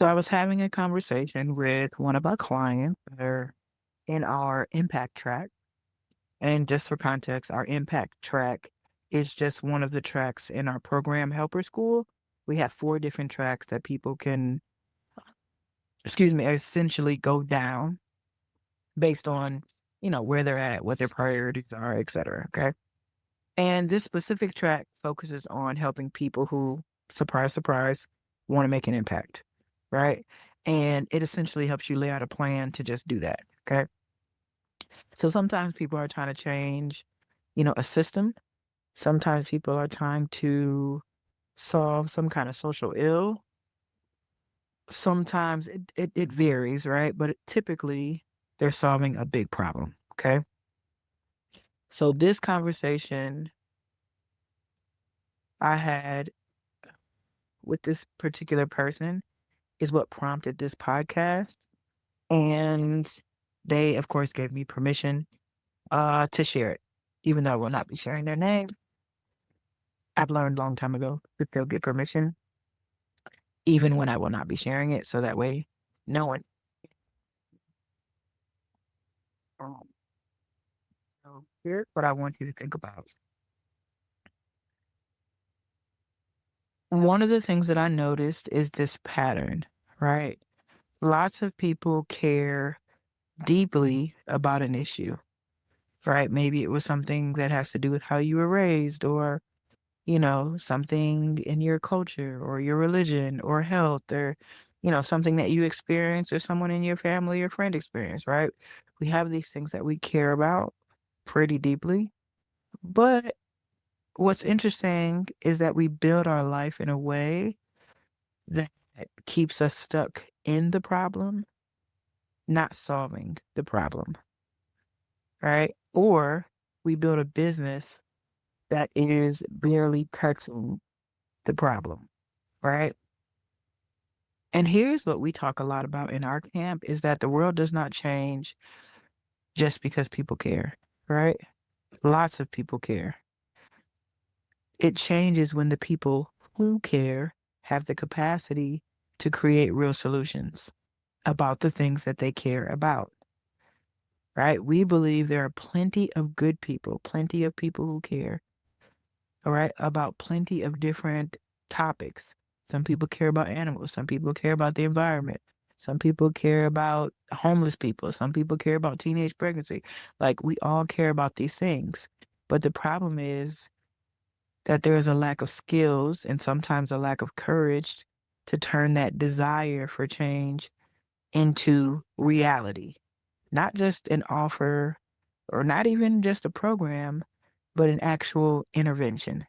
So I was having a conversation with one of our clients. They're in our impact track. And just for context, our impact track is just one of the tracks in our program helper school. We have four different tracks that people can, essentially go down based on, where they're at, what their priorities are, et cetera. Okay. And this specific track focuses on helping people who, surprise, surprise, want to make an impact. Right. And it essentially helps you lay out a plan to just do that. Okay. So sometimes people are trying to change, a system. Sometimes people are trying to solve some kind of social ill. Sometimes it varies, right? But typically they're solving a big problem. Okay. So this conversation I had with this particular person is what prompted this podcast. And they, of course, gave me permission to share it, even though I will not be sharing their name. I've learned a long time ago that they'll get permission, even when I will not be sharing it. So that way, no one. Um, so here's what I want you to think about. One of the things that I noticed is this pattern, right? Lots of people care deeply about an issue, right? Maybe it was something that has to do with how you were raised, or something in your culture or your religion or health, or, something that you experience or someone in your family or friend experience, right? We have these things that we care about pretty deeply. But what's interesting is that we build our life in a way that keeps us stuck in the problem, not solving the problem, right? Or we build a business that is barely touching the problem, right? And here's what we talk a lot about in our camp is that the world does not change just because people care, right? Lots of people care. It changes when the people who care have the capacity to create real solutions about the things that they care about, right? We believe there are plenty of good people, plenty of people who care, all right, about plenty of different topics. Some people care about animals. Some people care about the environment. Some people care about homeless people. Some people care about teenage pregnancy. Like, we all care about these things. But the problem is that there is a lack of skills and sometimes a lack of courage to turn that desire for change into reality. Not just an offer or not even just a program, but an actual intervention,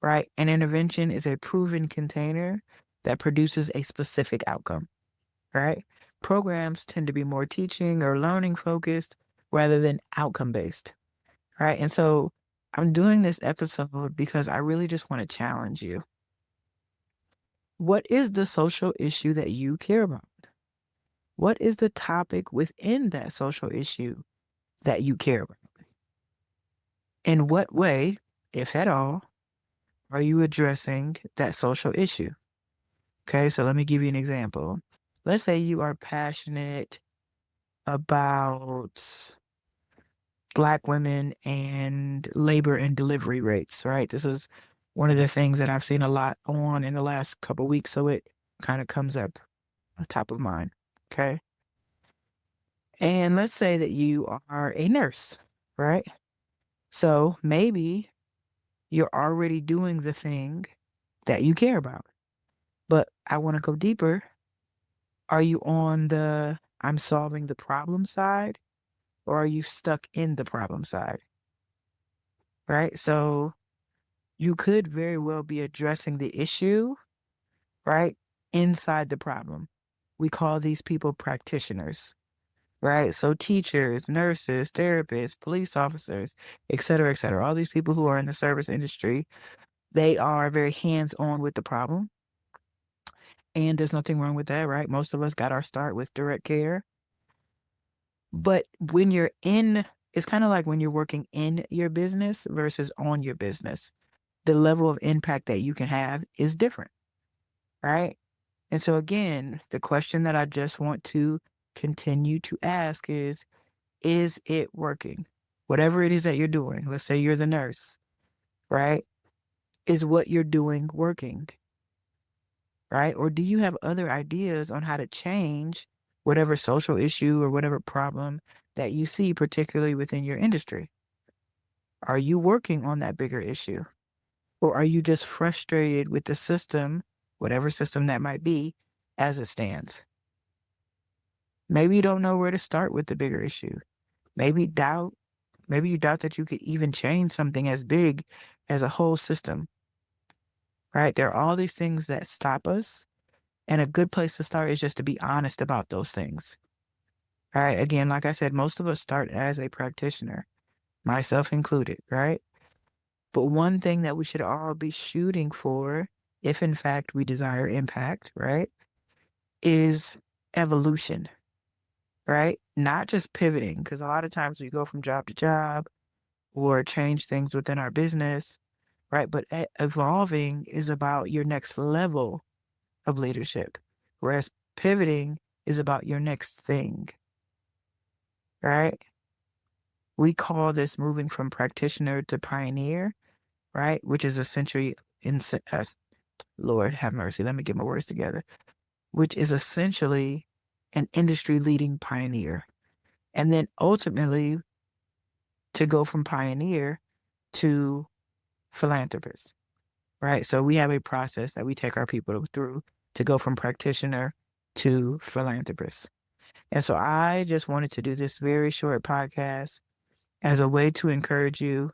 right? An intervention is a proven container that produces a specific outcome, right? Programs tend to be more teaching or learning focused rather than outcome based, right? And so I'm doing this episode because I really just want to challenge you. What is the social issue that you care about? What is the topic within that social issue that you care about? In what way, if at all, are you addressing that social issue? Okay, so let me give you an example. Let's say you are passionate about Black women and labor and delivery rates, right? This is one of the things that I've seen a lot on in the last couple weeks, so it kind of comes up top of mind. Okay. And let's say that you are a nurse, right? So maybe you're already doing the thing that you care about. But I want to go deeper. Are you on the I'm solving the problem side, or are you stuck in the problem side? Right? So you could very well be addressing the issue, right? Inside the problem. We call these people practitioners, right? So teachers, nurses, therapists, police officers, et cetera, et cetera. All these people who are in the service industry, they are very hands-on with the problem. And there's nothing wrong with that, right? Most of us got our start with direct care. But when you're in, it's kind of like when you're working in your business versus on your business. The level of impact that you can have is different, right? And so again, the question that I just want to continue to ask is it working? Whatever it is that you're doing, let's say you're the nurse, right? Is what you're doing working, right? Or do you have other ideas on how to change whatever social issue or whatever problem that you see, particularly within your industry? Are you working on that bigger issue? Or are you just frustrated with the system, whatever system that might be, as it stands? Maybe you don't know where to start with the bigger issue. Maybe doubt, maybe you doubt that you could even change something as big as a whole system, right? There are all these things that stop us. And a good place to start is just to be honest about those things. Right. Again, like I said, most of us start as a practitioner, myself included, right? But one thing that we should all be shooting for, if in fact we desire impact, right, is evolution, right? Not just pivoting, because a lot of times we go from job to job or change things within our business, right? But evolving is about your next level of leadership, whereas pivoting is about your next thing, right? We call this moving from practitioner to pioneer, right? Which is essentially, Lord have mercy, let me get my words together, which is essentially an industry leading pioneer. And then ultimately to go from pioneer to philanthropist, right? So we have a process that we take our people through to go from practitioner to philanthropist. And so I just wanted to do this very short podcast as a way to encourage you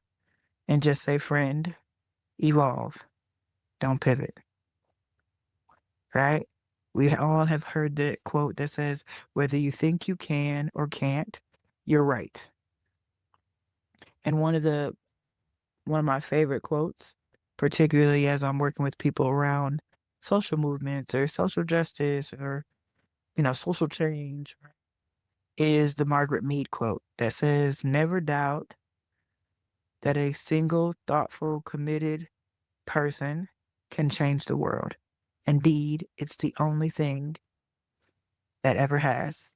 and just say, friend, evolve, don't pivot, right? We all have heard the quote that says, whether you think you can or can't, you're right. And one of my favorite quotes, particularly as I'm working with people around social movements or social justice or, social change, right, is the Margaret Mead quote that says, never doubt that a single thoughtful, committed person can change the world. Indeed, it's the only thing that ever has.